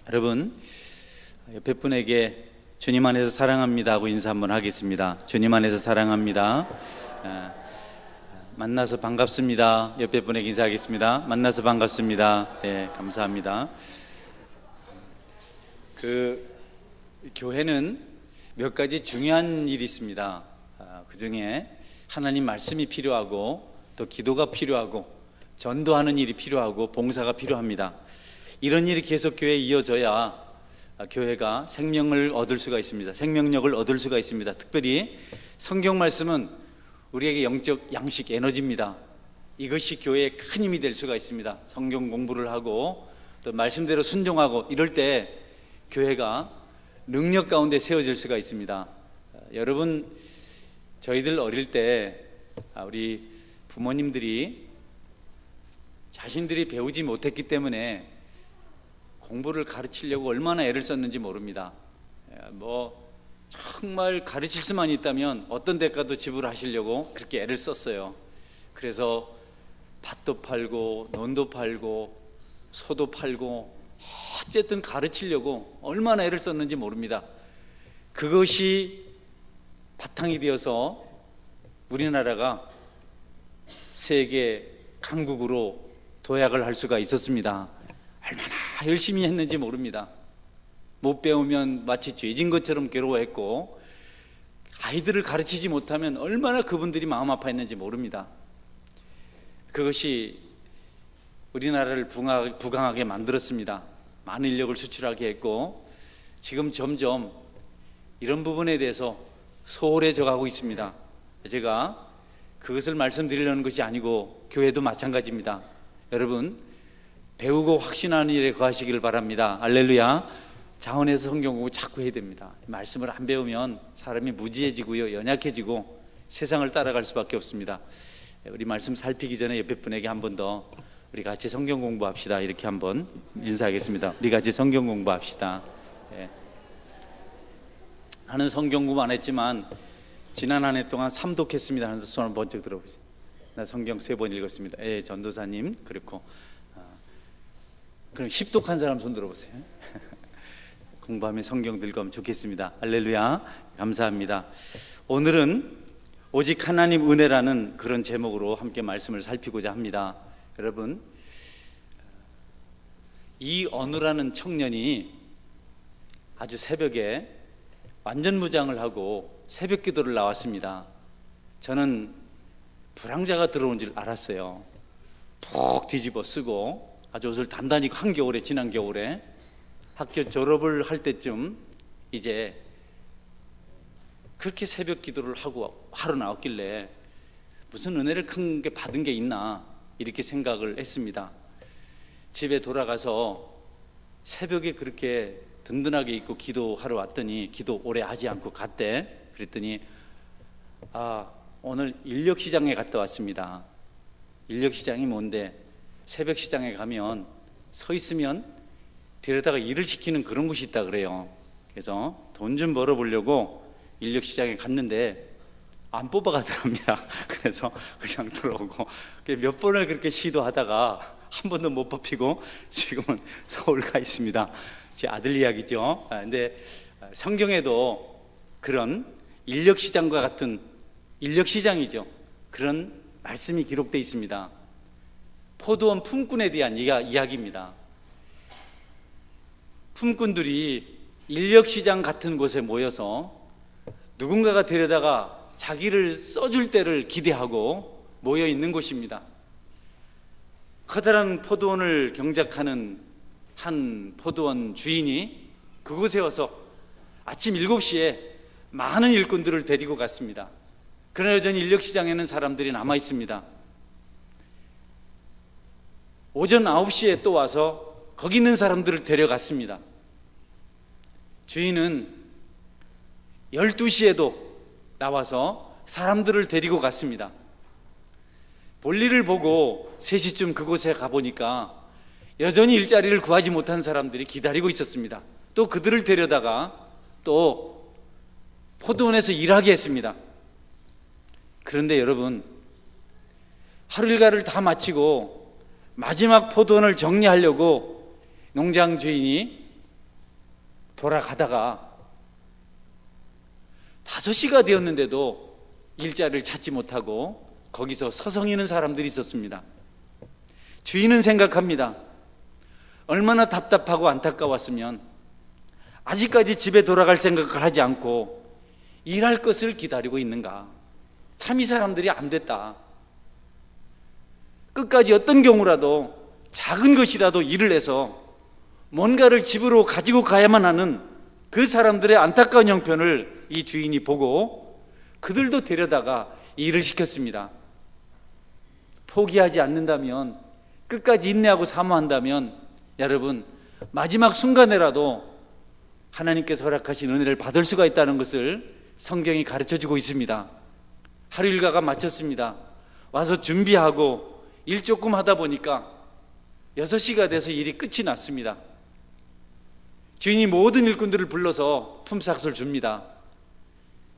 여러분, 옆에 분에게 주님 안에서 사랑합니다 하고 인사 한번 하겠습니다. 주님 안에서 사랑합니다. 만나서 반갑습니다. 옆에 분에게 인사하겠습니다. 만나서 반갑습니다. 네, 감사합니다. 교회는 몇 가지 중요한 일이 있습니다. 그 중에 하나님 말씀이 필요하고, 또 기도가 필요하고, 전도하는 일이 필요하고, 봉사가 필요합니다. 이런 일이 계속 교회에 이어져야 교회가 생명을 얻을 수가 있습니다. 생명력을 얻을 수가 있습니다. 특별히 성경 말씀은 우리에게 영적 양식, 에너지입니다. 이것이 교회의 큰 힘이 될 수가 있습니다. 성경 공부를 하고 또 말씀대로 순종하고 이럴 때 교회가 능력 가운데 세워질 수가 있습니다. 여러분, 저희들 어릴 때 우리 부모님들이 자신들이 배우지 못했기 때문에 공부를 가르치려고 얼마나 애를 썼는지 모릅니다. 정말 가르칠 수만 있다면 어떤 대가도 지불하시려고 그렇게 애를 썼어요. 그래서 밭도 팔고 논도 팔고 소도 팔고 어쨌든 가르치려고 얼마나 애를 썼는지 모릅니다. 그것이 바탕이 되어서 우리나라가 세계 강국으로 도약을 할 수가 있었습니다. 얼마나 열심히 했는지 모릅니다. 못 배우면 마치 죄진 것처럼 괴로워했고, 아이들을 가르치지 못하면 얼마나 그분들이 마음 아파했는지 모릅니다. 그것이 우리나라를 부강하게 만들었습니다. 많은 인력을 수출하게 했고, 지금 점점 이런 부분에 대해서 소홀해져 가고 있습니다. 제가 그것을 말씀드리려는 것이 아니고, 교회도 마찬가지입니다. 여러분, 배우고 확신하는 일에 거하시기를 바랍니다. 할렐루야. 자원에서 성경 공부 자꾸 해야 됩니다. 말씀을 안 배우면 사람이 무지해지고요, 연약해지고 세상을 따라갈 수밖에 없습니다. 우리 말씀 살피기 전에 옆에 분에게 한 번 더 우리 같이 성경 공부합시다, 이렇게 한번 인사하겠습니다. 우리 같이 성경 공부합시다. 나는 성경 공부 안 했지만 지난 한 해 동안 삼독했습니다 하면서 손 한번 번쩍 들어보세요. 나 성경 3번 읽었습니다. 전도사님. 그렇고 그럼 10독한 사람 손 들어보세요. 공부하면 성경 들고 하면 좋겠습니다. 할렐루야. 감사합니다. 오늘은 오직 하나님 은혜라는 그런 제목으로 함께 말씀을 살피고자 합니다. 여러분, 이언우라는 청년이 아주 새벽에 완전 무장을 하고 새벽 기도를 나왔습니다. 저는 불황자가 들어온 줄 알았어요. 푹 뒤집어 쓰고 아주 옷을 단단히 한겨울에, 지난 겨울에 학교 졸업을 할 때쯤 이제 그렇게 새벽 기도를 하고 하러 나왔길래 무슨 은혜를 큰 게 받은 게 있나 이렇게 생각을 했습니다. 집에 돌아가서 새벽에 그렇게 든든하게 입고 기도하러 왔더니, 기도 오래 하지 않고 갔대. 그랬더니 오늘 인력시장에 갔다 왔습니다. 인력시장이 뭔데, 새벽 시장에 가면 서 있으면 데려다가 일을 시키는 그런 곳이 있다 그래요. 그래서 돈 좀 벌어보려고 인력시장에 갔는데 안 뽑아가더랍니다. 그래서 그냥 들어오고 몇 번을 그렇게 시도하다가 한 번도 못 뽑히고 지금은 서울 가 있습니다. 제 아들 이야기죠. 근데 성경에도 그런 인력시장과 같은, 인력시장이죠, 그런 말씀이 기록되어 있습니다. 포도원 품꾼에 대한 이야기입니다. 품꾼들이 인력시장 같은 곳에 모여서 누군가가 데려다가 자기를 써줄 때를 기대하고 모여 있는 곳입니다. 커다란 포도원을 경작하는 한 포도원 주인이 그곳에 와서 아침 7시에 많은 일꾼들을 데리고 갔습니다. 그러나 여전히 인력시장에는 사람들이 남아 있습니다. 오전 9시에 또 와서 거기 있는 사람들을 데려갔습니다. 주인은 12시에도 나와서 사람들을 데리고 갔습니다. 볼일을 보고 3시쯤 그곳에 가보니까 여전히 일자리를 구하지 못한 사람들이 기다리고 있었습니다. 또 그들을 데려다가 또 포도원에서 일하게 했습니다. 그런데 여러분, 하루 일과를 다 마치고 마지막 포도원을 정리하려고 농장 주인이 돌아가다가 5시가 되었는데도 일자리를 찾지 못하고 거기서 서성이는 사람들이 있었습니다. 주인은 생각합니다. 얼마나 답답하고 안타까웠으면 아직까지 집에 돌아갈 생각을 하지 않고 일할 것을 기다리고 있는가. 참 이 사람들이 안 됐다. 끝까지 어떤 경우라도 작은 것이라도 일을 해서 뭔가를 집으로 가지고 가야만 하는 그 사람들의 안타까운 형편을 이 주인이 보고 그들도 데려다가 일을 시켰습니다. 포기하지 않는다면, 끝까지 인내하고 사모한다면 여러분 마지막 순간에라도 하나님께서 허락하신 은혜를 받을 수가 있다는 것을 성경이 가르쳐주고 있습니다. 하루 일과가 마쳤습니다. 와서 준비하고 일 조금 하다 보니까 6시가 돼서 일이 끝이 났습니다. 주인이 모든 일꾼들을 불러서 품삯을 줍니다.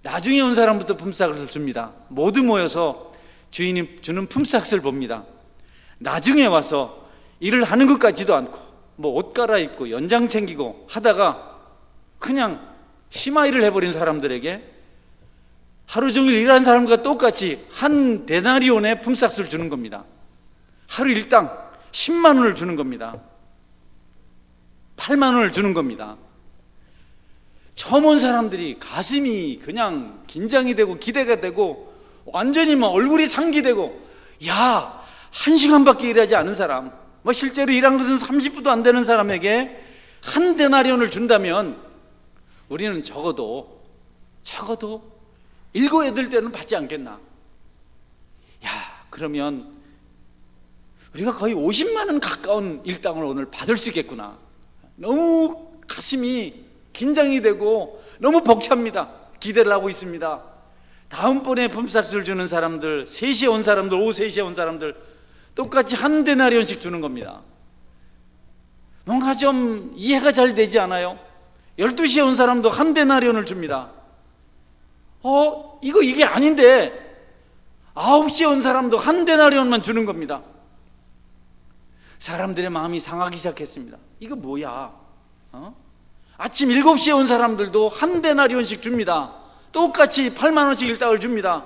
나중에 온 사람부터 품삯을 줍니다. 모두 모여서 주인이 주는 품삯을 봅니다. 나중에 와서 일을 하는 것 같지도 않고 옷 갈아입고 연장 챙기고 하다가 그냥 심하일을 해버린 사람들에게 하루 종일 일한 사람과 똑같이 한 데나리온의 품삯을 주는 겁니다. 하루 일당 10만 원을 주는 겁니다. 8만 원을 주는 겁니다. 처음 온 사람들이 가슴이 그냥 긴장이 되고 기대가 되고 완전히 얼굴이 상기되고, 야, 1시간밖에 일하지 않은 사람, 실제로 일한 것은 30분도 안 되는 사람에게 한 데나리온을 준다면 우리는 적어도 7, 8대는 받지 않겠나. 야, 그러면 우리가 거의 50만 원 가까운 일당을 오늘 받을 수 있겠구나. 너무 가슴이 긴장이 되고 너무 벅찹니다. 기대를 하고 있습니다. 다음번에 품삯을 주는 사람들, 3시에 온 사람들, 오후 3시에 온 사람들 똑같이 한 데나리온씩 주는 겁니다. 뭔가 좀 이해가 잘 되지 않아요? 12시에 온 사람도 한 데나리온을 줍니다. 이게 아닌데 9시에 온 사람도 한 데나리온만 주는 겁니다. 사람들의 마음이 상하기 시작했습니다. 이거 뭐야? 아침 7시에 온 사람들도 한 데나리온씩 줍니다. 똑같이 8만 원씩 일당을 줍니다.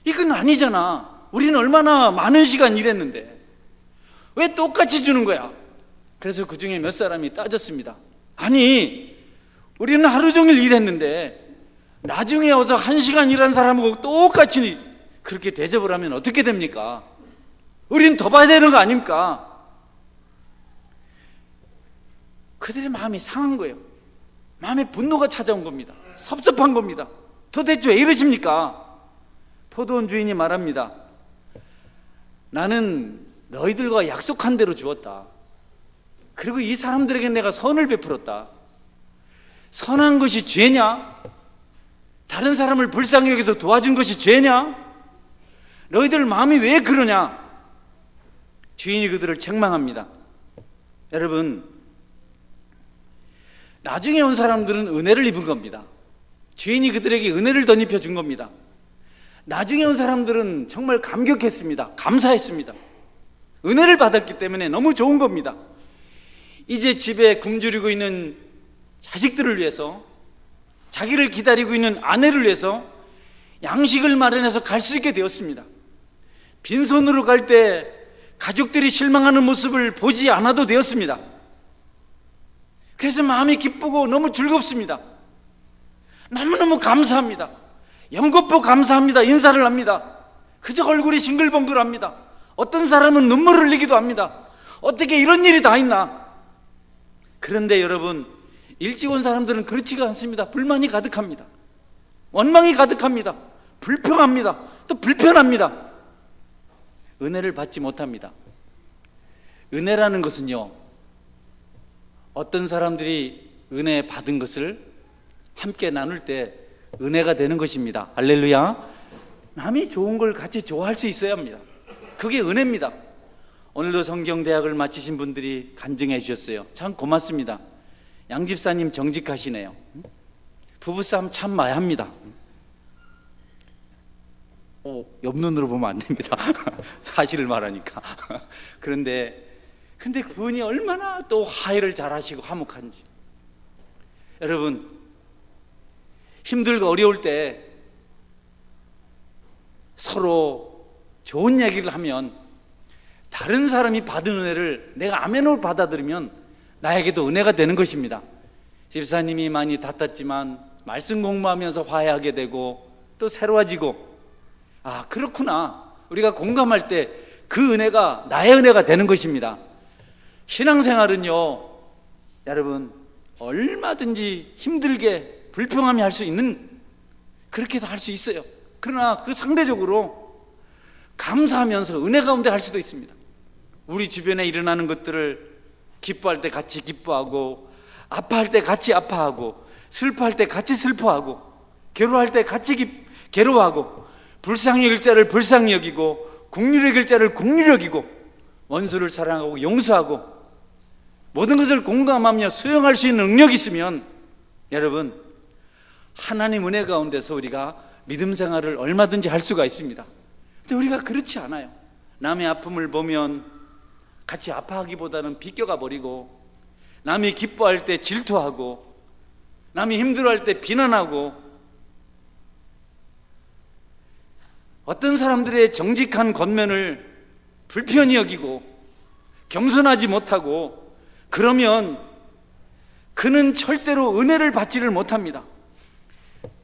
이건 아니잖아. 우리는 얼마나 많은 시간 일했는데 왜 똑같이 주는 거야? 그래서 그 중에 몇 사람이 따졌습니다. 아니, 우리는 하루 종일 일했는데 나중에 와서 1시간 일한 사람하고 똑같이 그렇게 대접을 하면 어떻게 됩니까? 우리는 더 봐야 되는 거 아닙니까? 그들의 마음이 상한 거예요. 마음에 분노가 찾아온 겁니다. 섭섭한 겁니다. 도대체 왜 이러십니까? 포도원 주인이 말합니다. 나는 너희들과 약속한 대로 주었다. 그리고 이 사람들에게 내가 선을 베풀었다. 선한 것이 죄냐? 다른 사람을 불쌍히 여기서 도와준 것이 죄냐? 너희들 마음이 왜 그러냐? 주인이 그들을 책망합니다. 여러분, 나중에 온 사람들은 은혜를 입은 겁니다. 주인이 그들에게 은혜를 덧입혀 준 겁니다. 나중에 온 사람들은 정말 감격했습니다. 감사했습니다. 은혜를 받았기 때문에 너무 좋은 겁니다. 이제 집에 굶주리고 있는 자식들을 위해서, 자기를 기다리고 있는 아내를 위해서 양식을 마련해서 갈 수 있게 되었습니다. 빈손으로 갈 때 가족들이 실망하는 모습을 보지 않아도 되었습니다. 그래서 마음이 기쁘고 너무 즐겁습니다. 너무너무 감사합니다. 연거푸 감사합니다. 인사를 합니다. 그저 얼굴이 싱글벙글합니다. 어떤 사람은 눈물을 흘리기도 합니다. 어떻게 이런 일이 다 있나? 그런데 여러분, 일찍 온 사람들은 그렇지가 않습니다. 불만이 가득합니다. 원망이 가득합니다. 불평합니다. 또 불편합니다. 은혜를 받지 못합니다. 은혜라는 것은요, 어떤 사람들이 은혜 받은 것을 함께 나눌 때 은혜가 되는 것입니다. 할렐루야. 남이 좋은 걸 같이 좋아할 수 있어야 합니다. 그게 은혜입니다. 오늘도 성경대학을 마치신 분들이 간증해 주셨어요. 참 고맙습니다. 양집사님 정직하시네요. 부부싸움 참 마야합니다. 옆 눈으로 보면 안 됩니다. 사실을 말하니까. 그런데 근데 그분이 얼마나 또 화해를 잘하시고 화목한지. 여러분, 힘들고 어려울 때 서로 좋은 얘기를 하면 다른 사람이 받은 은혜를 내가 아멘으로 받아들이면 나에게도 은혜가 되는 것입니다. 집사님이 많이 다퉜지만 말씀 공부하면서 화해하게 되고 또 새로워지고, 아, 그렇구나, 우리가 공감할 때 그 은혜가 나의 은혜가 되는 것입니다. 신앙생활은요, 여러분, 얼마든지 힘들게 불평하며 할 수 있는, 그렇게도 할 수 있어요. 그러나 그 상대적으로 감사하면서 은혜 가운데 할 수도 있습니다. 우리 주변에 일어나는 것들을 기뻐할 때 같이 기뻐하고, 아파할 때 같이 아파하고, 슬퍼할 때 같이 슬퍼하고, 괴로워할 때 같이 괴로워하고, 불쌍히 여길 자를 불쌍히 여기고, 긍휼히 여길 자를 긍휼히 여기고, 원수를 사랑하고 용서하고, 모든 것을 공감하며 수용할 수 있는 능력이 있으면 여러분, 하나님 은혜 가운데서 우리가 믿음 생활을 얼마든지 할 수가 있습니다. 근데 우리가 그렇지 않아요. 남의 아픔을 보면 같이 아파하기보다는 비껴가 버리고, 남이 기뻐할 때 질투하고, 남이 힘들어할 때 비난하고, 어떤 사람들의 정직한 겉면을 불편히 여기고 겸손하지 못하고, 그러면 그는 절대로 은혜를 받지를 못합니다.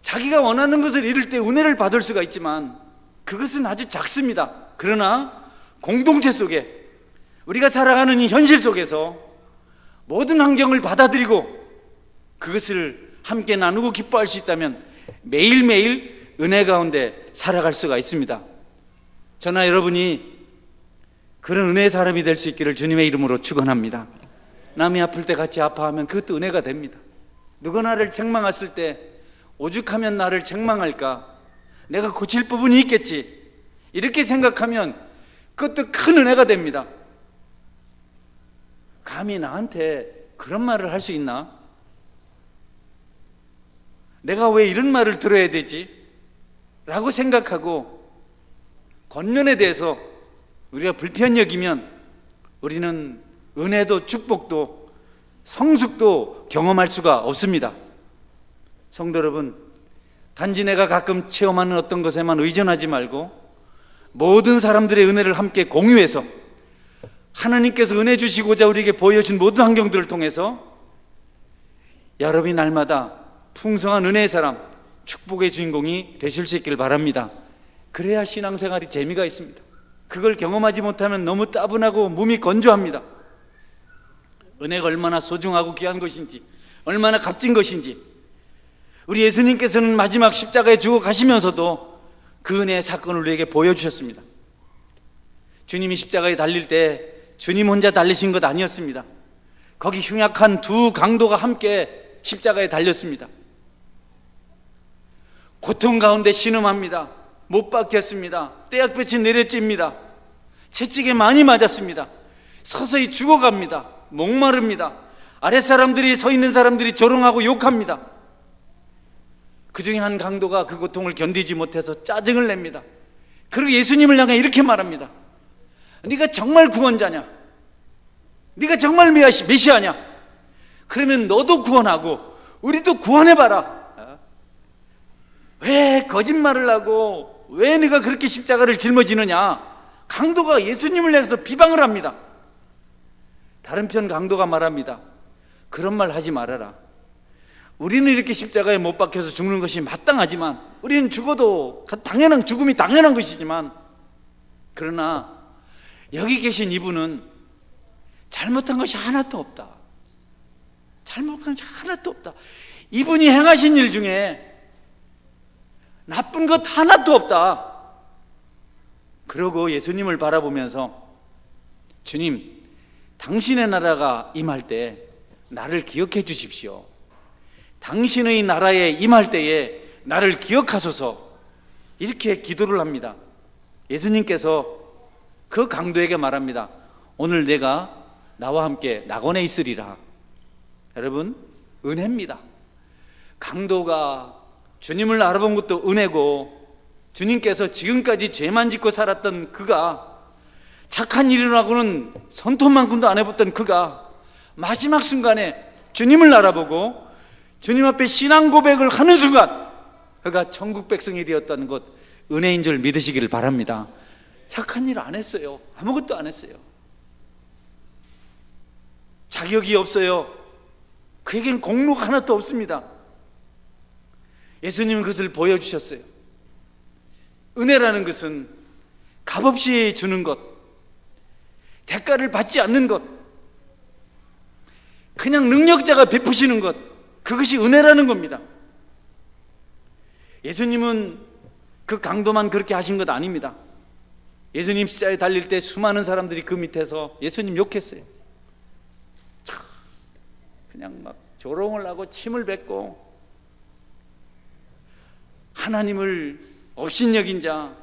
자기가 원하는 것을 이룰 때 은혜를 받을 수가 있지만 그것은 아주 작습니다. 그러나 공동체 속에, 우리가 살아가는 이 현실 속에서 모든 환경을 받아들이고 그것을 함께 나누고 기뻐할 수 있다면 매일매일 은혜 가운데 살아갈 수가 있습니다. 저나 여러분이 그런 은혜의 사람이 될 수 있기를 주님의 이름으로 축원합니다. 남이 아플 때 같이 아파하면 그것도 은혜가 됩니다. 누가 나를 책망했을 때 오죽하면 나를 책망할까, 내가 고칠 부분이 있겠지, 이렇게 생각하면 그것도 큰 은혜가 됩니다. 감히 나한테 그런 말을 할 수 있나? 내가 왜 이런 말을 들어야 되지? 라고 생각하고 겉면에 대해서 우리가 불편히 여기면 우리는 은혜도 축복도 성숙도 경험할 수가 없습니다. 성도 여러분, 단지 내가 가끔 체험하는 어떤 것에만 의존하지 말고 모든 사람들의 은혜를 함께 공유해서 하나님께서 은혜 주시고자 우리에게 보여준 모든 환경들을 통해서 여러분이 날마다 풍성한 은혜의 사람, 축복의 주인공이 되실 수 있기를 바랍니다. 그래야 신앙생활이 재미가 있습니다. 그걸 경험하지 못하면 너무 따분하고 몸이 건조합니다. 은혜가 얼마나 소중하고 귀한 것인지, 얼마나 값진 것인지, 우리 예수님께서는 마지막 십자가에 죽어 가시면서도 그 은혜의 사건을 우리에게 보여주셨습니다. 주님이 십자가에 달릴 때 주님 혼자 달리신 것 아니었습니다. 거기 흉약한 두 강도가 함께 십자가에 달렸습니다. 고통 가운데 신음합니다. 못 박혔습니다. 떼약볕이 내려집니다. 채찍에 많이 맞았습니다. 서서히 죽어갑니다. 목마릅니다. 아랫사람들이, 서 있는 사람들이 조롱하고 욕합니다. 그 중에 한 강도가 그 고통을 견디지 못해서 짜증을 냅니다. 그리고 예수님을 향해 이렇게 말합니다. 네가 정말 구원자냐? 네가 정말 메시아냐? 그러면 너도 구원하고 우리도 구원해봐라. 왜 거짓말을 하고 왜 네가 그렇게 십자가를 짊어지느냐? 강도가 예수님을 향해서 비방을 합니다. 다른 편 강도가 말합니다. 그런 말 하지 말아라. 우리는 이렇게 십자가에 못 박혀서 죽는 것이 마땅하지만, 우리는 죽어도 당연한, 죽음이 당연한 것이지만, 그러나 여기 계신 이분은 잘못한 것이 하나도 없다. 잘못한 것이 하나도 없다. 이분이 행하신 일 중에 나쁜 것 하나도 없다. 그러고 예수님을 바라보면서, 주님, 당신의 나라가 임할 때 나를 기억해 주십시오. 당신의 나라에 임할 때에 나를 기억하소서. 이렇게 기도를 합니다. 예수님께서 그 강도에게 말합니다. 오늘 내가 나와 함께 낙원에 있으리라. 여러분, 은혜입니다. 강도가 주님을 알아본 것도 은혜고, 주님께서 지금까지 죄만 짓고 살았던 그가 착한 일이라고는 손톱만큼도 안 해봤던 그가 마지막 순간에 주님을 알아보고 주님 앞에 신앙 고백을 하는 순간 그가 천국 백성이 되었다는 것, 은혜인 줄 믿으시기를 바랍니다. 착한 일 안 했어요. 아무것도 안 했어요. 자격이 없어요. 그에겐 공로가 하나도 없습니다. 예수님은 그것을 보여주셨어요. 은혜라는 것은 값없이 주는 것, 대가를 받지 않는 것, 그냥 능력자가 베푸시는 것, 그것이 은혜라는 겁니다. 예수님은 그 강도만 그렇게 하신 것 아닙니다. 예수님 십자가에 달릴 때 수많은 사람들이 그 밑에서 예수님 욕했어요. 그냥 막 조롱을 하고 침을 뱉고 하나님을 업신여긴 자,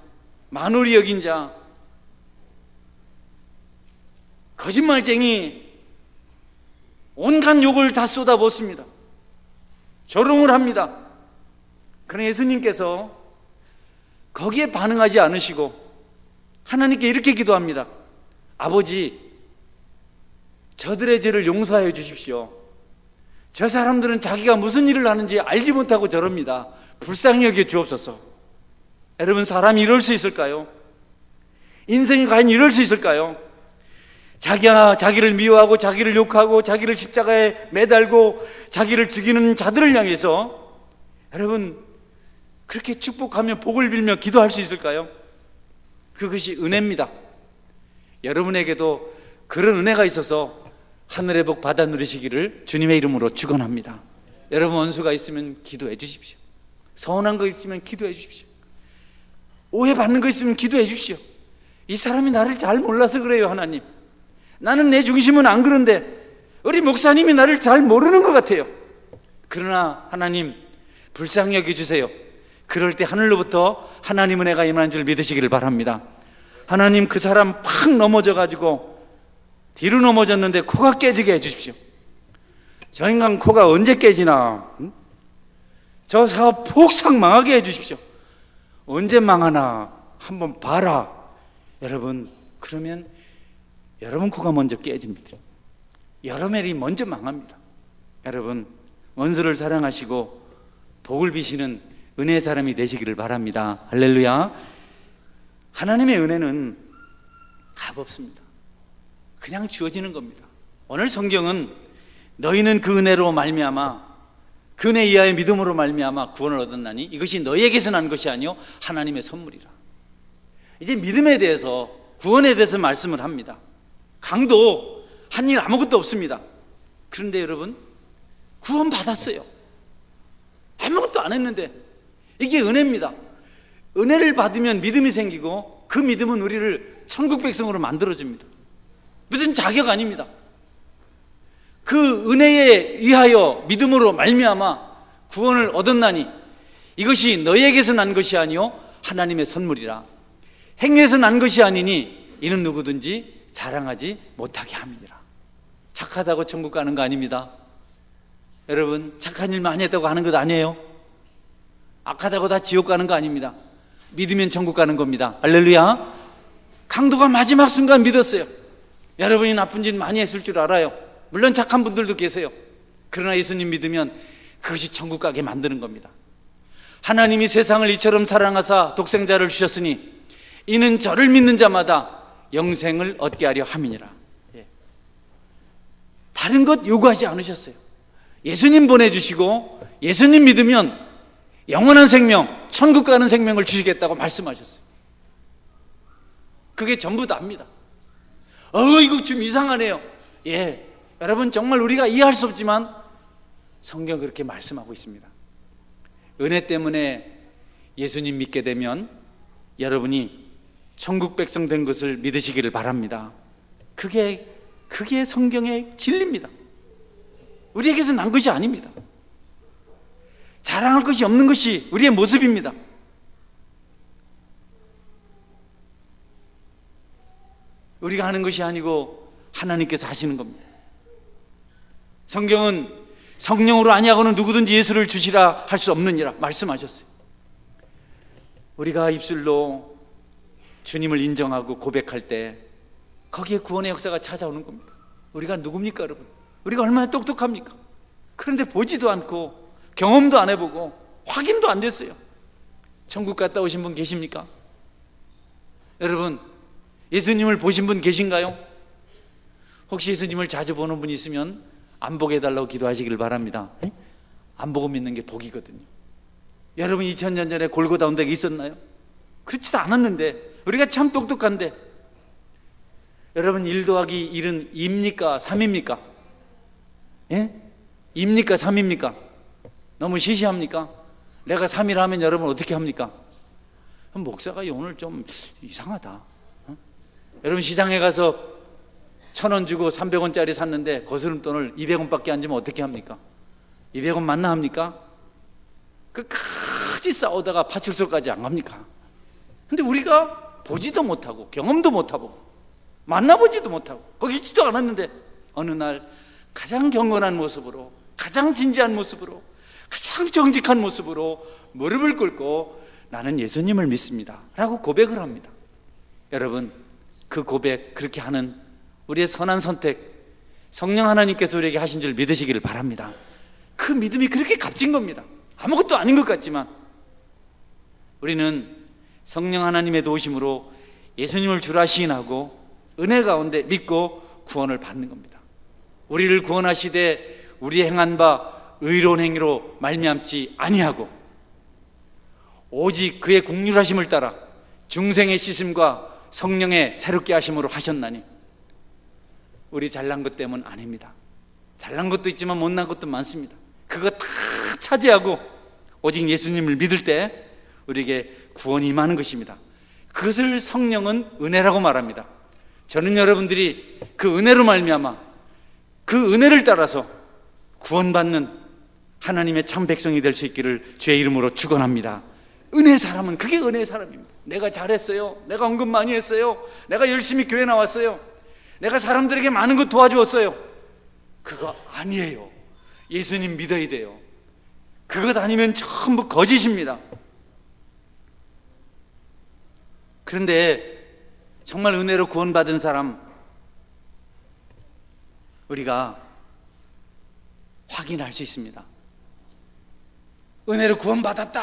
만홀히 여긴 자, 거짓말쟁이, 온갖 욕을 다 쏟아붓습니다. 조롱을 합니다. 그러나 예수님께서 거기에 반응하지 않으시고 하나님께 이렇게 기도합니다. 아버지, 저들의 죄를 용서하여 주십시오. 저 사람들은 자기가 무슨 일을 하는지 알지 못하고 저럽니다. 불쌍히 여겨 주옵소서. 여러분, 사람이 이럴 수 있을까요? 인생이 과연 이럴 수 있을까요? 자기가 자기를 미워하고 자기를 욕하고 자기를 십자가에 매달고 자기를 죽이는 자들을 향해서 여러분, 그렇게 축복하며 복을 빌며 기도할 수 있을까요? 그것이 은혜입니다. 여러분에게도 그런 은혜가 있어서 하늘의 복 받아 누리시기를 주님의 이름으로 축원합니다. 여러분, 원수가 있으면 기도해 주십시오. 서운한 거 있으면 기도해 주십시오. 오해받는 거 있으면 기도해 주십시오. 이 사람이 나를 잘 몰라서 그래요. 하나님, 나는 내 중심은 안 그런데 우리 목사님이 나를 잘 모르는 것 같아요. 그러나 하나님, 불쌍히 여겨주세요. 그럴 때 하늘로부터 하나님 은혜가 임하는 줄 믿으시기를 바랍니다. 하나님, 그 사람 팍 넘어져가지고 뒤로 넘어졌는데 코가 깨지게 해주십시오. 저 인간 코가 언제 깨지나? 저 사업 폭삭 망하게 해주십시오. 언제 망하나 한번 봐라. 여러분, 그러면 여러분 코가 먼저 깨집니다. 여러분이 먼저 망합니다. 여러분, 원수를 사랑하시고 복을 비시는 은혜의 사람이 되시기를 바랍니다. 할렐루야. 하나님의 은혜는 값 없습니다. 그냥 주어지는 겁니다. 오늘 성경은 너희는 그 은혜로 말미암아, 그 은혜 이하의 믿음으로 말미암아 구원을 얻었나니 이것이 너희에게서 난 것이 아니요 하나님의 선물이라. 이제 믿음에 대해서, 구원에 대해서 말씀을 합니다. 강도 한 일 아무것도 없습니다. 그런데 여러분, 구원 받았어요. 아무것도 안 했는데 이게 은혜입니다. 은혜를 받으면 믿음이 생기고 그 믿음은 우리를 천국 백성으로 만들어줍니다. 무슨 자격 아닙니다. 그 은혜에 의하여 믿음으로 말미암아 구원을 얻었나니 이것이 너희에게서 난 것이 아니요 하나님의 선물이라. 행위에서 난 것이 아니니 이는 누구든지 자랑하지 못하게 함이니라. 착하다고 천국 가는 거 아닙니다. 여러분, 착한 일 많이 했다고 하는 것 아니에요. 악하다고 다 지옥 가는 거 아닙니다. 믿으면 천국 가는 겁니다. 할렐루야. 강도가 마지막 순간 믿었어요. 여러분이 나쁜 짓 많이 했을 줄 알아요. 물론 착한 분들도 계세요. 그러나 예수님 믿으면 그것이 천국 가게 만드는 겁니다. 하나님이 세상을 이처럼 사랑하사 독생자를 주셨으니 이는 저를 믿는 자마다 영생을 얻게 하려 함이니라. 다른 것 요구하지 않으셨어요. 예수님 보내주시고 예수님 믿으면 영원한 생명, 천국 가는 생명을 주시겠다고 말씀하셨어요. 그게 전부 다입니다. 이거 좀 이상하네요. 여러분, 정말 우리가 이해할 수 없지만 성경 그렇게 말씀하고 있습니다. 은혜 때문에 예수님 믿게 되면 여러분이 천국 백성 된 것을 믿으시기를 바랍니다. 그게 성경의 진리입니다. 우리에게서 난 것이 아닙니다. 자랑할 것이 없는 것이 우리의 모습입니다. 우리가 하는 것이 아니고 하나님께서 하시는 겁니다. 성경은 성령으로 아니하고는 누구든지 예수를 주시라 할 수 없느니라 말씀하셨어요. 우리가 입술로 주님을 인정하고 고백할 때 거기에 구원의 역사가 찾아오는 겁니다. 우리가 누굽니까 여러분? 우리가 얼마나 똑똑합니까? 그런데 보지도 않고 경험도 안 해보고 확인도 안 됐어요. 천국 갔다 오신 분 계십니까? 여러분, 예수님을 보신 분 계신가요? 혹시 예수님을 자주 보는 분 있으면 안 보게 해달라고 기도하시길 바랍니다. 안 보고 믿는 게 복이거든요. 여러분, 2000년 전에 골고다 언덕에 있었나요? 그렇지도 않았는데, 우리가 참 똑똑한데. 여러분, 1 더하기 1은 2입니까? 3입니까? 예? 2입니까? 3입니까? 너무 시시합니까? 내가 3이라 하면 여러분 어떻게 합니까? 목사가 오늘 좀 이상하다. 여러분, 시장에 가서 1,000원 주고 300원짜리 샀는데 거스름돈을 200원밖에 안 주면 어떻게 합니까? 200원 맞나 합니까? 끝까지 싸우다가 파출소까지 안 갑니까? 근데 우리가 보지도 못하고 경험도 못하고 만나보지도 못하고 거기 있지도 않았는데 어느 날 가장 경건한 모습으로, 가장 진지한 모습으로, 가장 정직한 모습으로 무릎을 꿇고 나는 예수님을 믿습니다 라고 고백을 합니다. 여러분, 그 고백, 그렇게 하는 우리의 선한 선택, 성령 하나님께서 우리에게 하신 줄 믿으시기를 바랍니다. 그 믿음이 그렇게 값진 겁니다. 아무것도 아닌 것 같지만 우리는 성령 하나님의 도우심으로 예수님을 주라 시인하고 은혜 가운데 믿고 구원을 받는 겁니다. 우리를 구원하시되 우리의 행한 바 의로운 행위로 말미암지 아니하고 오직 그의 국률하심을 따라 중생의 씻음과 성령의 새롭게 하심으로 하셨나니. 우리 잘난 것 때문 아닙니다. 잘난 것도 있지만 못난 것도 많습니다. 그거 다 차지하고 오직 예수님을 믿을 때 우리에게 구원이 임하는 것입니다. 그것을 성령은 은혜라고 말합니다. 저는 여러분들이 그 은혜로 말미암아 그 은혜를 따라서 구원받는 하나님의 참 백성이 될 수 있기를 주의 이름으로 축원합니다. 은혜 사람은 그게 은혜의 사람입니다. 내가 잘했어요, 내가 헌금 많이 했어요, 내가 열심히 교회 나왔어요, 내가 사람들에게 많은 것 도와주었어요, 그거 아니에요. 예수님 믿어야 돼요. 그것 아니면 전부 거짓입니다. 그런데 정말 은혜로 구원받은 사람, 우리가 확인할 수 있습니다. 은혜로 구원받았다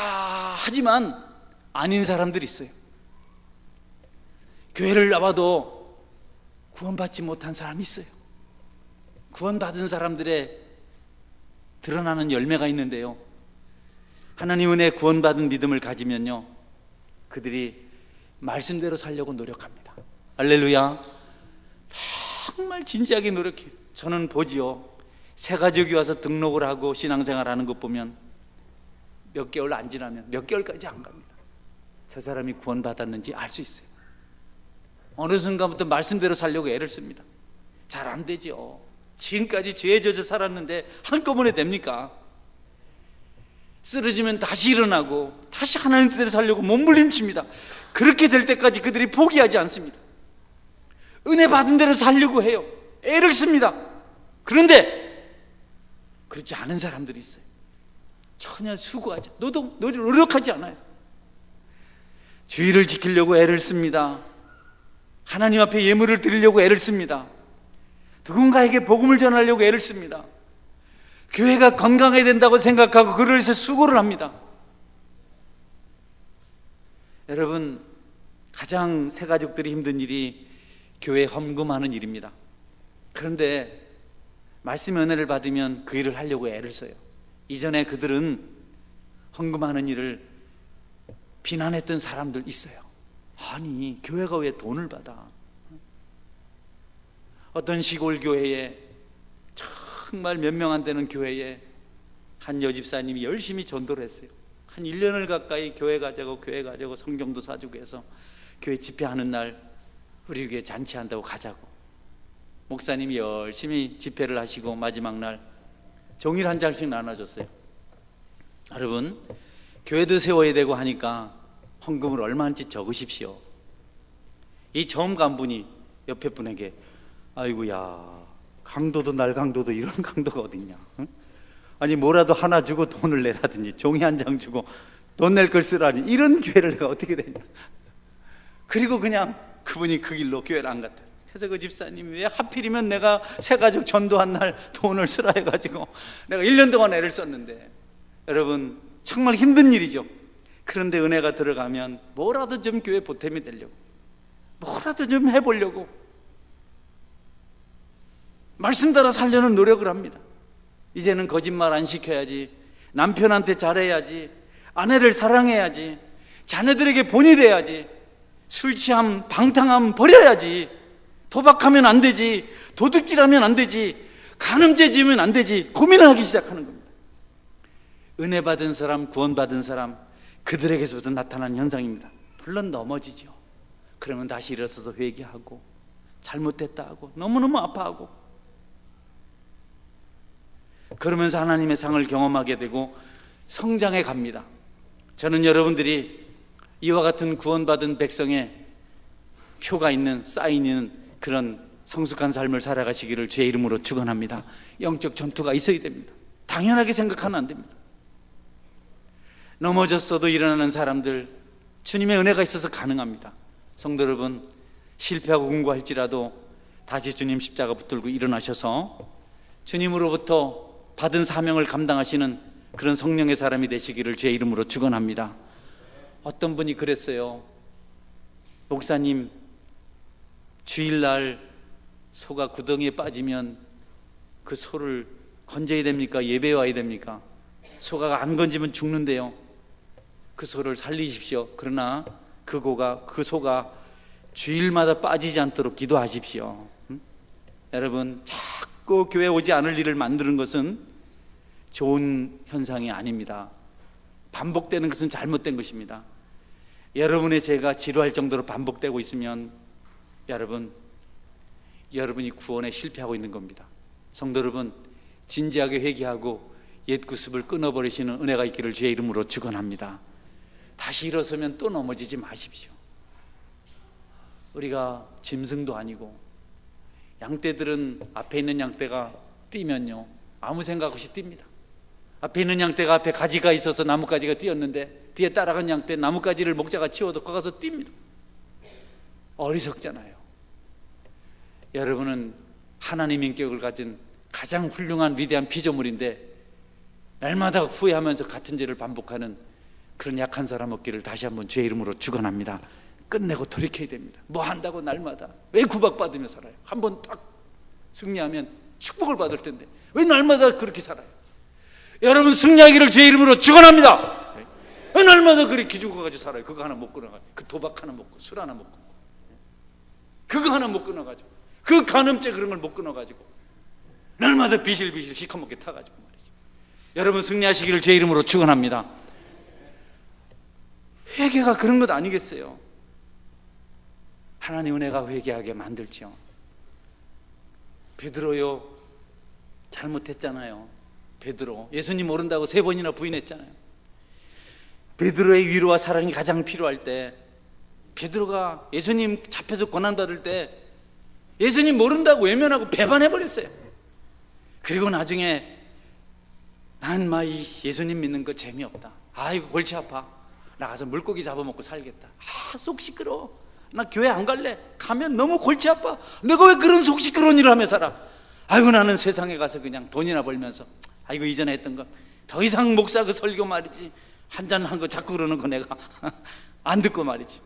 하지만 아닌 사람들이 있어요. 교회를 나와도 구원받지 못한 사람이 있어요. 구원받은 사람들의 드러나는 열매가 있는데요, 하나님 은혜 구원받은 믿음을 가지면요, 그들이 말씀대로 살려고 노력합니다. 할렐루야. 정말 진지하게 노력해요. 저는 보지요, 새가족이 와서 등록을 하고 신앙생활 하는 것 보면 몇 개월 안 지나면 몇 개월까지 안 갑니다. 저 사람이 구원받았는지 알 수 있어요. 어느 순간부터 말씀대로 살려고 애를 씁니다. 잘 안 되죠. 지금까지 죄에 젖어 살았는데 한꺼번에 됩니까? 쓰러지면 다시 일어나고 다시 하나님 뜻대로 살려고 몸부림칩니다. 그렇게 될 때까지 그들이 포기하지 않습니다. 은혜 받은 대로 살려고 해요. 애를 씁니다. 그런데 그렇지 않은 사람들이 있어요. 전혀 수고하지, 노력하지 않아요. 주의를 지키려고 애를 씁니다. 하나님 앞에 예물을 드리려고 애를 씁니다. 누군가에게 복음을 전하려고 애를 씁니다. 교회가 건강해야 된다고 생각하고 그를 위해서 수고를 합니다. 여러분, 가장 새가족들이 힘든 일이 교회 헌금하는 일입니다. 그런데 말씀의 은혜를 받으면 그 일을 하려고 애를 써요. 이전에 그들은 헌금하는 일을 비난했던 사람들 있어요. 아니, 교회가 왜 돈을 받아? 어떤 시골 교회에, 정말 몇 명 안 되는 교회에 한 여집사님이 열심히 전도를 했어요. 한 1년을 가까이 교회 가자고 성경도 사주고 해서 교회 집회하는 날 우리 교회 잔치한다고 가자고. 목사님이 열심히 집회를 하시고 마지막 날 종이를 한 장씩 나눠줬어요. 여러분, 교회도 세워야 되고 하니까 헌금을 얼마인지 적으십시오. 이 처음 간 분이 옆에 분에게, 아이고야, 강도도 날 강도도 이런 강도가 어딨냐, 응? 아니 뭐라도 하나 주고 돈을 내라든지 종이 한 장 주고 돈 낼 걸 쓰라니, 이런 교회를 내가 어떻게 되냐. 그리고 그냥 그분이 그 길로 교회를 안 갔다. 그래서 그 집사님이 왜 하필이면 내가 새가족 전도한 날 돈을 쓰라 해가지고 내가 1년 동안 애를 썼는데, 여러분 정말 힘든 일이죠. 그런데 은혜가 들어가면 뭐라도 좀 교회 보탬이 되려고, 뭐라도 좀 해보려고 말씀 따라 살려는 노력을 합니다. 이제는 거짓말 안 시켜야지, 남편한테 잘해야지, 아내를 사랑해야지, 자녀들에게 본이 돼야지, 술 취함 방탕함 버려야지, 도박하면 안 되지, 도둑질하면 안 되지, 간음죄 지으면 안 되지, 고민을 하기 시작하는 겁니다. 은혜 받은 사람, 구원받은 사람, 그들에게서부터 나타나는 현상입니다. 물론 넘어지죠. 그러면 다시 일어서서 회개하고 잘못됐다 하고 너무너무 아파하고, 그러면서 하나님의 상을 경험하게 되고 성장해 갑니다. 저는 여러분들이 이와 같은 구원받은 백성의 표가 있는, 사인이 있는 그런 성숙한 삶을 살아가시기를 주의 이름으로 축원합니다. 영적 전투가 있어야 됩니다. 당연하게 생각하면 안 됩니다. 넘어졌어도 일어나는 사람들, 주님의 은혜가 있어서 가능합니다. 성도 여러분, 실패하고 공고할지라도 다시 주님 십자가 붙들고 일어나셔서 주님으로부터 받은 사명을 감당하시는 그런 성령의 사람이 되시기를 주의 이름으로 축원합니다. 어떤 분이 그랬어요. 목사님, 주일날 소가 구덩이에 빠지면 그 소를 건져야 됩니까? 예배에 와야 됩니까? 소가 안 건지면 죽는데요. 그 소를 살리십시오. 그러나 그 소가 주일마다 빠지지 않도록 기도하십시오. 여러분, 자꾸 교회 오지 않을 일을 만드는 것은 좋은 현상이 아닙니다. 반복되는 것은 잘못된 것입니다. 여러분의 죄가 지루할 정도로 반복되고 있으면 여러분이 구원에 실패하고 있는 겁니다. 성도 여러분, 진지하게 회개하고 옛 구습을 끊어버리시는 은혜가 있기를 주의 이름으로 축원합니다. 다시 일어서면 또 넘어지지 마십시오. 우리가 짐승도 아니고, 양떼들은 앞에 있는 양떼가 뛰면요 아무 생각 없이 뜁니다. 앞에 있는 양떼가 앞에 가지가 있어서 나뭇가지가 뛰었는데 뒤에 따라간 양떼 나뭇가지를 목자가 치워도 거기서 뜁니다. 어리석잖아요. 여러분은 하나님 인격을 가진 가장 훌륭한 위대한 피조물인데 날마다 후회하면서 같은 죄를 반복하는 그런 약한 사람 없기를 다시 한번 주의 이름으로 축원합니다. 끝내고 돌이켜야 됩니다. 뭐 한다고 날마다 왜 구박받으며 살아요? 한번 딱 승리하면 축복을 받을 텐데 왜 날마다 그렇게 살아요? 여러분, 승리하기를 주의 이름으로 축원합니다. 왜 날마다 그렇게 기죽어가지고 살아요? 그거 하나 못 끊어가지고, 그 도박 하나 못 끊고, 술 하나 못 끊고, 그거 하나 못 끊어가지고, 그 간음죄 그런 걸 못 끊어가지고 날마다 비실비실 시커멓게 타가지고 말이죠. 여러분, 승리하시기를 주의 이름으로 축원합니다. 회개가 그런 것 아니겠어요? 하나님 은혜가 회개하게 만들죠. 베드로요, 잘못했잖아요. 베드로, 예수님 모른다고 3번이나 부인했잖아요. 베드로의 위로와 사랑이 가장 필요할 때, 베드로가 예수님 잡혀서 고난받을 때 예수님 모른다고 외면하고 배반해버렸어요. 그리고 나중에 난 마이 예수님 믿는 거 재미없다, 아이고 골치 아파, 나가서 물고기 잡아먹고 살겠다, 속 시끄러워, 나 교회 안 갈래, 가면 너무 골치 아파, 내가 왜 그런 속 시끄러운 일을 하며 살아, 아이고 나는 세상에 가서 그냥 돈이나 벌면서, 아이고 이전에 했던 것 더 이상 목사 그 설교 말이지, 한잔 한 거 자꾸 그러는 거 내가 안 듣고 말이지,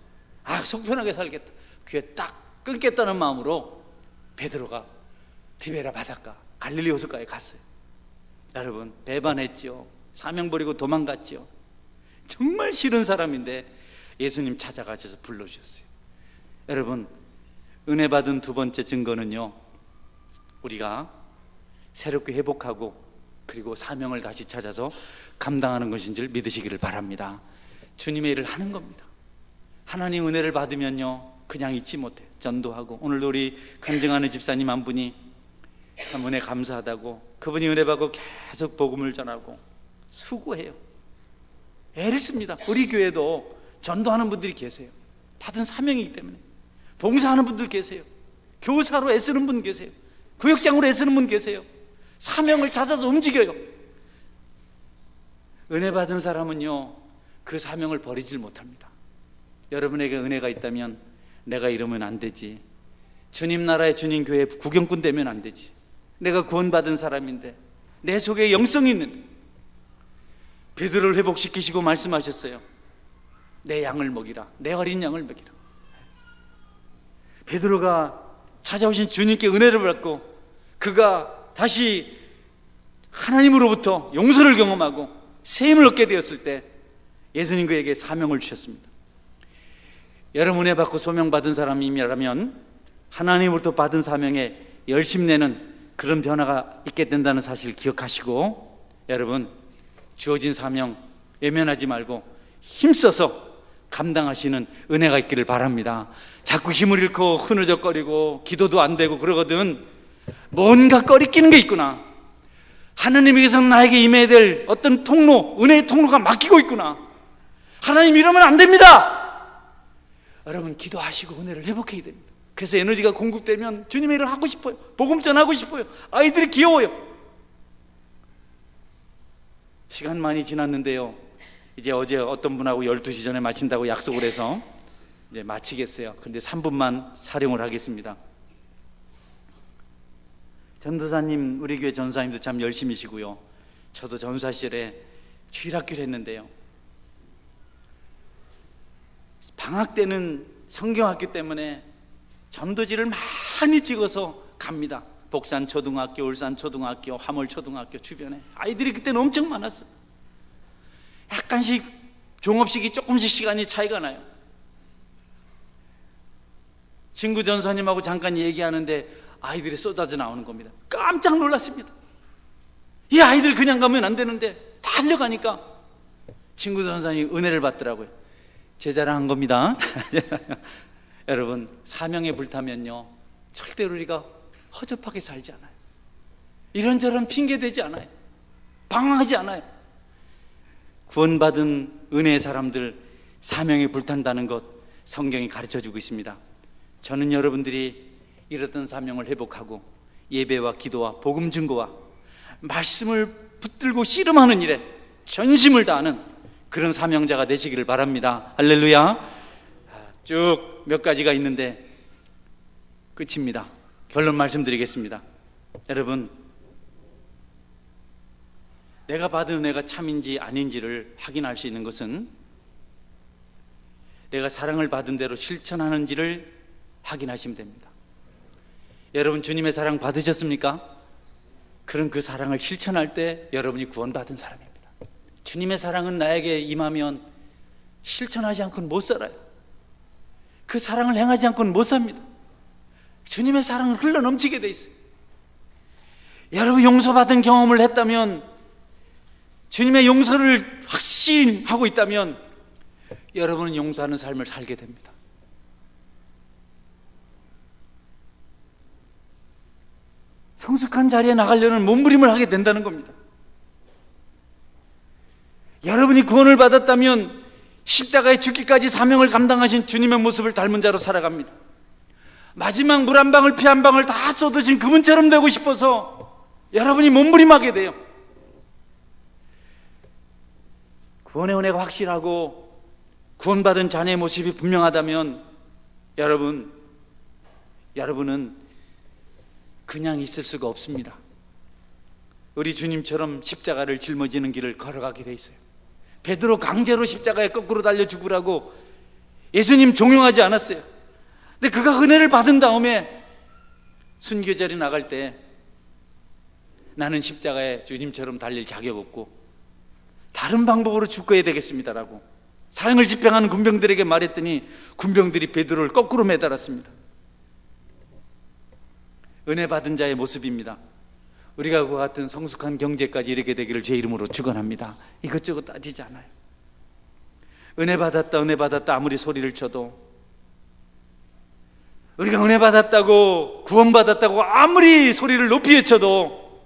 속 편하게 살겠다, 교회 딱 끊겠다는 마음으로 베드로가 디베라 바닷가 갈릴리 호숫가에 갔어요. 여러분, 배반했죠. 사명 버리고 도망갔죠. 정말 싫은 사람인데 예수님 찾아가셔서 불러주셨어요. 여러분, 은혜 받은 두 번째 증거는요, 우리가 새롭게 회복하고 그리고 사명을 다시 찾아서 감당하는 것인 줄 믿으시기를 바랍니다. 주님의 일을 하는 겁니다. 하나님 은혜를 받으면요 그냥 잊지 못해요. 전도하고, 오늘도 우리 간증하는 집사님 한 분이 참 은혜 감사하다고, 그분이 은혜 받고 계속 복음을 전하고 수고해요. 애를 씁니다. 우리 교회도 전도하는 분들이 계세요. 받은 사명이기 때문에. 봉사하는 분들 계세요. 교사로 애쓰는 분 계세요. 구역장으로 애쓰는 분 계세요. 사명을 찾아서 움직여요. 은혜 받은 사람은요 그 사명을 버리질 못합니다. 여러분에게 은혜가 있다면 내가 이러면 안 되지, 주님 나라의 주님 교회 구경꾼 되면 안 되지. 내가 구원받은 사람인데, 내 속에 영성이 있는데. 베드로를 회복시키시고 말씀하셨어요. 내 양을 먹이라. 내 어린 양을 먹이라. 베드로가 찾아오신 주님께 은혜를 받고 그가 다시 하나님으로부터 용서를 경험하고 세임을 얻게 되었을 때 예수님 그에게 사명을 주셨습니다. 여러분, 은혜 받고 소명 받은 사람이라면 하나님으로부터 받은 사명에 열심 내는 그런 변화가 있게 된다는 사실을 기억하시고, 여러분, 주어진 사명 외면하지 말고 힘써서 감당하시는 은혜가 있기를 바랍니다. 자꾸 힘을 잃고 흐느적거리고 기도도 안 되고 그러거든. 뭔가 꺼리끼는 게 있구나. 하나님에게서 나에게 임해야 될 어떤 통로, 은혜의 통로가 막히고 있구나. 하나님, 이러면 안 됩니다. 여러분, 기도하시고 은혜를 회복해야 됩니다. 그래서 에너지가 공급되면 주님의 일을 하고 싶어요. 복음 전하고 싶어요. 아이들이 귀여워요. 시간 많이 지났는데요, 이제 어제 어떤 분하고 12시 전에 마친다고 약속을 해서 이제 마치겠어요. 근데 3분만 사용을 하겠습니다. 전도사님, 우리 교회 전도사님도 참 열심히시고요, 저도 전도사실에 주일학교를 했는데요, 방학 때는 성경학교 때문에 전도지를 많이 찍어서 갑니다. 복산 초등학교, 울산 초등학교, 화물 초등학교 주변에 아이들이 그때는 엄청 많았어요. 약간씩 종업식이 조금씩 시간이 차이가 나요. 친구 전사님하고 잠깐 얘기하는데 아이들이 쏟아져 나오는 겁니다. 깜짝 놀랐습니다. 이 아이들 그냥 가면 안 되는데 달려가니까 친구 전사님이 은혜를 받더라고요. 제 자랑한 겁니다. 여러분, 사명에 불타면요, 절대로 우리가 허접하게 살지 않아요. 이런저런 핑계대지 않아요. 방황하지 않아요. 구원받은 은혜의 사람들, 사명에 불탄다는 것 성경이 가르쳐주고 있습니다. 저는 여러분들이 이렇던 사명을 회복하고 예배와 기도와 복음 증거와 말씀을 붙들고 씨름하는 일에 전심을 다하는 그런 사명자가 되시기를 바랍니다. 할렐루야. 쭉 몇 가지가 있는데 끝입니다. 결론 말씀드리겠습니다. 여러분, 내가 받은 은혜가 참인지 아닌지를 확인할 수 있는 것은 내가 사랑을 받은 대로 실천하는지를 확인하시면 됩니다. 여러분, 주님의 사랑 받으셨습니까? 그럼 그 사랑을 실천할 때 여러분이 구원받은 사람입니다. 주님의 사랑은 나에게 임하면 실천하지 않고는 못 살아요. 그 사랑을 행하지 않고는 못 삽니다. 주님의 사랑은 흘러넘치게 돼 있어요. 여러분, 용서받은 경험을 했다면, 주님의 용서를 확신하고 있다면 여러분은 용서하는 삶을 살게 됩니다. 성숙한 자리에 나가려는 몸부림을 하게 된다는 겁니다. 여러분이 구원을 받았다면 십자가에 죽기까지 사명을 감당하신 주님의 모습을 닮은 자로 살아갑니다. 마지막 물 한 방울 피 한 방울 다 쏟으신 그분처럼 되고 싶어서 여러분이 몸부림하게 돼요. 구원의 은혜가 확실하고 구원받은 자녀의 모습이 분명하다면 여러분은 그냥 있을 수가 없습니다. 우리 주님처럼 십자가를 짊어지는 길을 걸어가게 돼 있어요. 베드로 강제로 십자가에 거꾸로 달려 죽으라고 예수님 종용하지 않았어요. 근데 그가 은혜를 받은 다음에 순교자리 나갈 때 나는 십자가에 주님처럼 달릴 자격 없고 다른 방법으로 죽어야 되겠습니다라고 사형을 집행하는 군병들에게 말했더니 군병들이 베드로를 거꾸로 매달았습니다. 은혜 받은 자의 모습입니다. 우리가 그와 같은 성숙한 경제까지 이르게 되기를 제 이름으로 축원합니다. 이것저것 따지지 않아요. 은혜 받았다 아무리 소리를 쳐도, 우리가 은혜 받았다고 구원받았다고 아무리 소리를 높이 외쳐도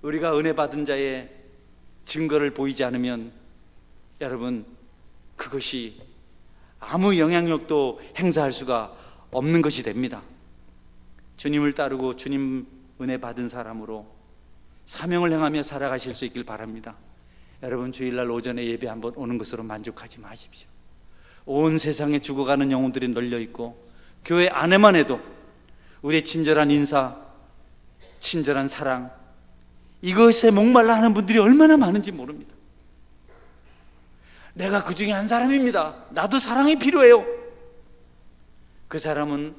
우리가 은혜 받은 자의 증거를 보이지 않으면 여러분, 그것이 아무 영향력도 행사할 수가 없는 것이 됩니다. 주님을 따르고 주님 은혜 받은 사람으로 사명을 행하며 살아가실 수 있길 바랍니다. 여러분, 주일날 오전에 예배 한번 오는 것으로 만족하지 마십시오. 온 세상에 죽어가는 영혼들이 널려 있고 교회 안에만 해도 우리의 친절한 인사, 친절한 사랑, 이것에 목말라 하는 분들이 얼마나 많은지 모릅니다. 내가 그 중에 한 사람입니다. 나도 사랑이 필요해요. 그 사람은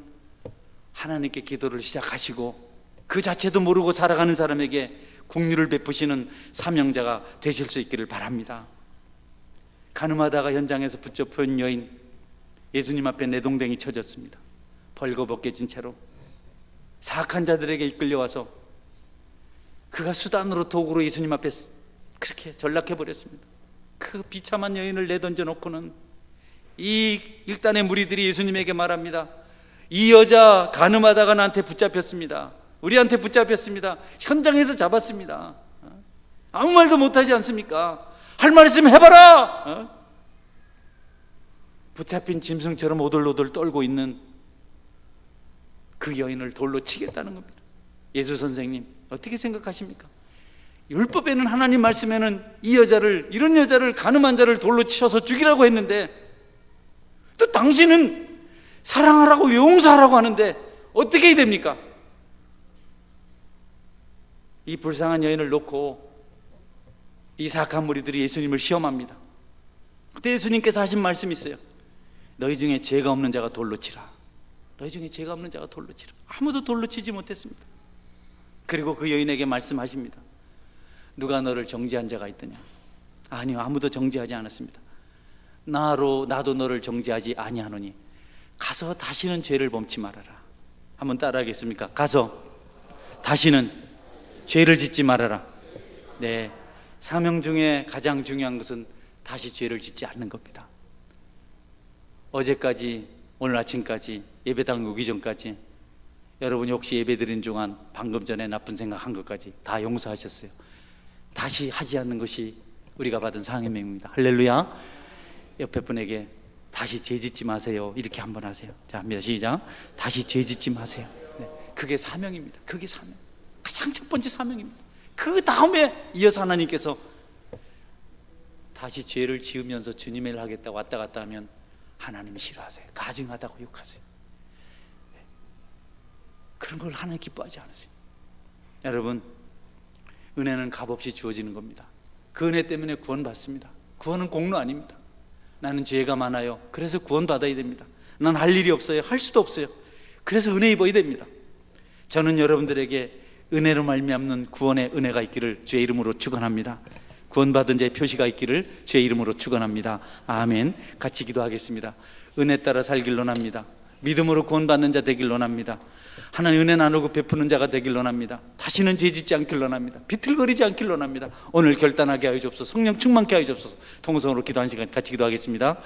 하나님께 기도를 시작하시고 그 자체도 모르고 살아가는 사람에게 긍휼을 베푸시는 사명자가 되실 수 있기를 바랍니다. 가늠하다가 현장에서 붙잡힌 여인, 예수님 앞에 내동댕이 쳐졌습니다. 벌거벗겨진 채로 사악한 자들에게 이끌려와서 그가 수단으로 도구로 예수님 앞에 그렇게 전락해버렸습니다. 그 비참한 여인을 내던져 놓고는 이 일단의 무리들이 예수님에게 말합니다. 이 여자 가늠하다가 나한테 붙잡혔습니다. 우리한테 붙잡혔습니다. 현장에서 잡았습니다. 아무 말도 못하지 않습니까? 할 말 있으면 해봐라. 붙잡힌 짐승처럼 오돌오돌 떨고 있는 그 여인을 돌로 치겠다는 겁니다. 예수 선생님, 어떻게 생각하십니까? 율법에는, 하나님 말씀에는 이 여자를, 이런 여자를, 가늠한 자를 돌로 치셔서 죽이라고 했는데 또 당신은 사랑하라고 용서하라고 하는데 어떻게 해야 됩니까? 이 불쌍한 여인을 놓고 이 사악한 무리들이 예수님을 시험합니다. 그때 예수님께서 하신 말씀이 있어요. 너희 중에 죄가 없는 자가 돌로 치라. 너희 중에 죄가 없는 자가 돌로 치라. 아무도 돌로 치지 못했습니다. 그리고 그 여인에게 말씀하십니다. 누가 너를 정죄한 자가 있더냐? 아니요, 아무도 정죄하지 않았습니다. 나도 너를 정죄하지 아니하노니 가서 다시는 죄를 범치 말아라. 한번 따라하겠습니까? 가서 다시는 죄를 짓지 말아라. 네, 사명 중에 가장 중요한 것은 다시 죄를 짓지 않는 겁니다. 어제까지, 오늘 아침까지, 예배당 오기 전까지 여러분이 혹시 예배드린 동안 방금 전에 나쁜 생각한 것까지 다 용서하셨어요. 다시 하지 않는 것이 우리가 받은 사명입니다. 할렐루야. 옆에 분에게 다시 죄 짓지 마세요, 이렇게 한번 하세요. 자, 합니다. 시작. 다시 죄 짓지 마세요. 네, 그게 사명입니다. 그게 사명, 가장 첫 번째 사명입니다. 그 다음에 이어서 하나님께서 다시 죄를 지으면서 주님의 일 하겠다고 왔다 갔다 하면 하나님이 싫어하세요. 가증하다고 욕하세요. 그런 걸 하나님 기뻐하지 않으세요. 여러분, 은혜는 값없이 주어지는 겁니다. 그 은혜 때문에 구원받습니다. 구원은 공로 아닙니다. 나는 죄가 많아요. 그래서 구원받아야 됩니다. 난 할 일이 없어요. 할 수도 없어요. 그래서 은혜 입어야 됩니다. 저는 여러분들에게 은혜로 말미암는 구원의 은혜가 있기를 주의 이름으로 축원합니다. 구원받은 자의 표시가 있기를 주의 이름으로 축원합니다. 아멘. 같이 기도하겠습니다. 은혜 따라 살길 원합니다. 믿음으로 구원받는 자 되길 원합니다. 하나님 은혜 나누고 베푸는 자가 되길 원합니다. 다시는 죄 짓지 않길 원합니다. 비틀거리지 않길 원합니다. 오늘 결단하게 하여 주옵소서. 성령 충만케 하여 주옵소서. 통성으로 기도하는 시간 같이 기도하겠습니다.